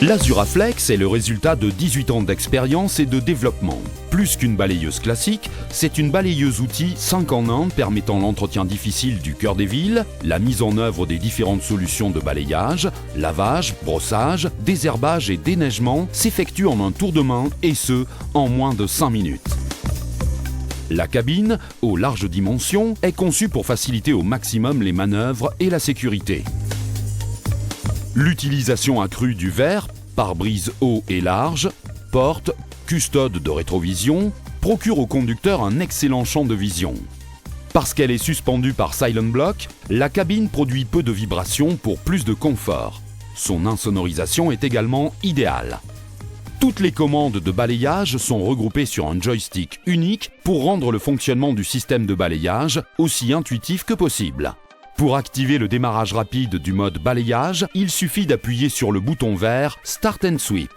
L'Azuraflex est le résultat de 18 ans d'expérience et de développement. Plus qu'une balayeuse classique, c'est une balayeuse-outil 5 en 1 permettant l'entretien difficile du cœur des villes, la mise en œuvre des différentes solutions de balayage, lavage, brossage, désherbage et déneigement s'effectue en un tour de main et ce, en moins de 5 minutes. La cabine, aux larges dimensions, est conçue pour faciliter au maximum les manœuvres et la sécurité. L'utilisation accrue du verre, pare-brise haut et large, porte, custode de rétrovision, procure au conducteur un excellent champ de vision. Parce qu'elle est suspendue par Silent Block, la cabine produit peu de vibrations pour plus de confort. Son insonorisation est également idéale. Toutes les commandes de balayage sont regroupées sur un joystick unique pour rendre le fonctionnement du système de balayage aussi intuitif que possible. Pour activer le démarrage rapide du mode balayage, il suffit d'appuyer sur le bouton vert Start and Sweep.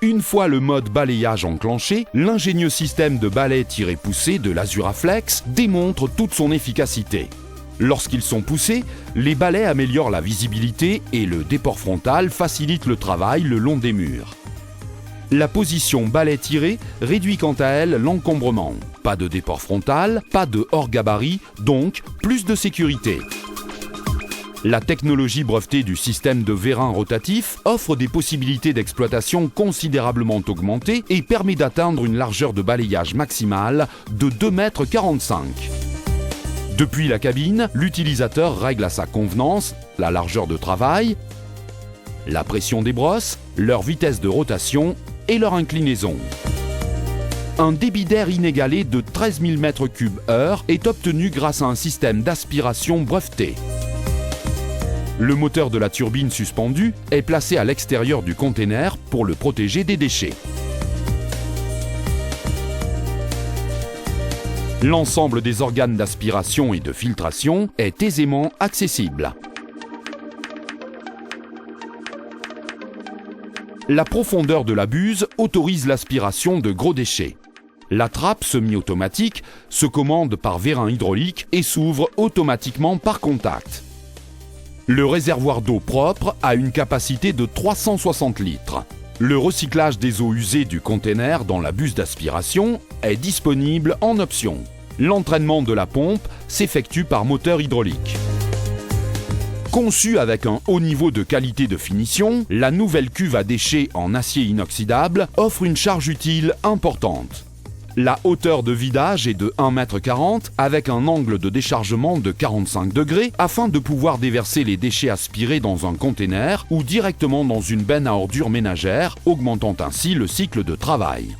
Une fois le mode balayage enclenché, l'ingénieux système de balai tiré-poussé de l'Azuraflex démontre toute son efficacité. Lorsqu'ils sont poussés, les balais améliorent la visibilité et le déport frontal facilite le travail le long des murs. La position balai tiré réduit quant à elle l'encombrement. Pas de déport frontal, pas de hors-gabarit, donc plus de sécurité. La technologie brevetée du système de vérin rotatif offre des possibilités d'exploitation considérablement augmentées et permet d'atteindre une largeur de balayage maximale de 2,45 m. Depuis la cabine, l'utilisateur règle à sa convenance la largeur de travail, la pression des brosses, leur vitesse de rotation et leur inclinaison. Un débit d'air inégalé de 13 000 m3/h est obtenu grâce à un système d'aspiration breveté. Le moteur de la turbine suspendue est placé à l'extérieur du conteneur pour le protéger des déchets. L'ensemble des organes d'aspiration et de filtration est aisément accessible. La profondeur de la buse autorise l'aspiration de gros déchets. La trappe semi-automatique se commande par vérin hydraulique et s'ouvre automatiquement par contact. Le réservoir d'eau propre a une capacité de 360 litres. Le recyclage des eaux usées du conteneur dans la buse d'aspiration est disponible en option. L'entraînement de la pompe s'effectue par moteur hydraulique. Conçue avec un haut niveau de qualité de finition, la nouvelle cuve à déchets en acier inoxydable offre une charge utile importante. La hauteur de vidage est de 1,40 m avec un angle de déchargement de 45 degrés afin de pouvoir déverser les déchets aspirés dans un conteneur ou directement dans une benne à ordures ménagères, augmentant ainsi le cycle de travail.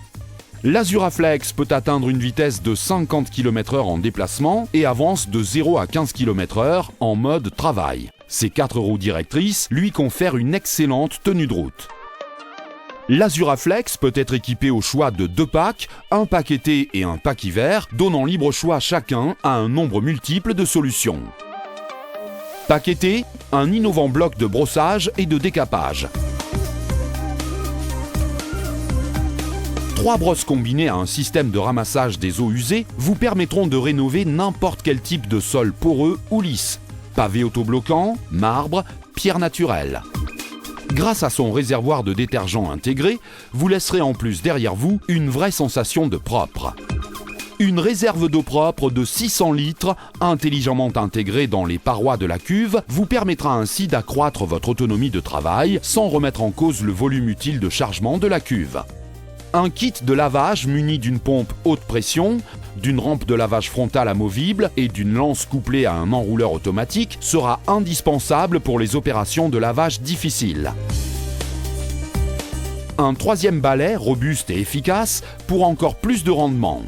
L'Azuraflex peut atteindre une vitesse de 50 km/h en déplacement et avance de 0 à 15 km/h en mode travail. Ses 4 roues directrices lui confèrent une excellente tenue de route. L'Azuraflex peut être équipé au choix de 2 packs, un pack été et un pack hiver, donnant libre choix chacun à un nombre multiple de solutions. Pack été, un innovant bloc de brossage et de décapage. 3 brosses combinées à un système de ramassage des eaux usées vous permettront de rénover n'importe quel type de sol poreux ou lisse. Pavé autobloquant, marbre, pierre naturelle. Grâce à son réservoir de détergent intégré, vous laisserez en plus derrière vous une vraie sensation de propre. Une réserve d'eau propre de 600 litres, intelligemment intégrée dans les parois de la cuve, vous permettra ainsi d'accroître votre autonomie de travail sans remettre en cause le volume utile de chargement de la cuve. Un kit de lavage muni d'une pompe haute pression, d'une rampe de lavage frontale amovible et d'une lance couplée à un enrouleur automatique sera indispensable pour les opérations de lavage difficiles. Un 3e balai robuste et efficace pour encore plus de rendement.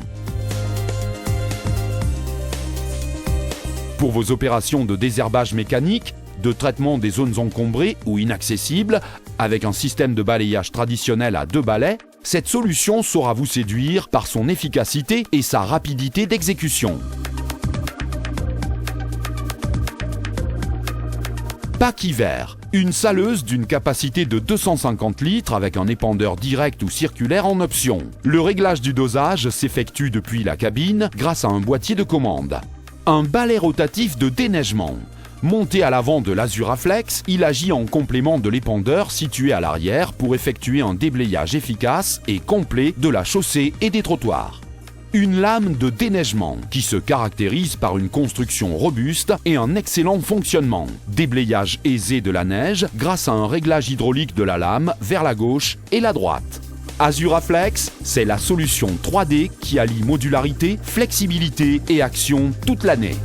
Pour vos opérations de désherbage mécanique, de traitement des zones encombrées ou inaccessibles, avec un système de balayage traditionnel à 2 balais, cette solution saura vous séduire par son efficacité et sa rapidité d'exécution. Pack hiver, une saleuse d'une capacité de 250 litres avec un épandeur direct ou circulaire en option. Le réglage du dosage s'effectue depuis la cabine grâce à un boîtier de commande. Un balai rotatif de déneigement. Monté à l'avant de l'Azuraflex, il agit en complément de l'épandeur situé à l'arrière pour effectuer un déblayage efficace et complet de la chaussée et des trottoirs. Une lame de déneigement qui se caractérise par une construction robuste et un excellent fonctionnement. Déblayage aisé de la neige grâce à un réglage hydraulique de la lame vers la gauche et la droite. Azuraflex, c'est la solution 3D qui allie modularité, flexibilité et action toute l'année.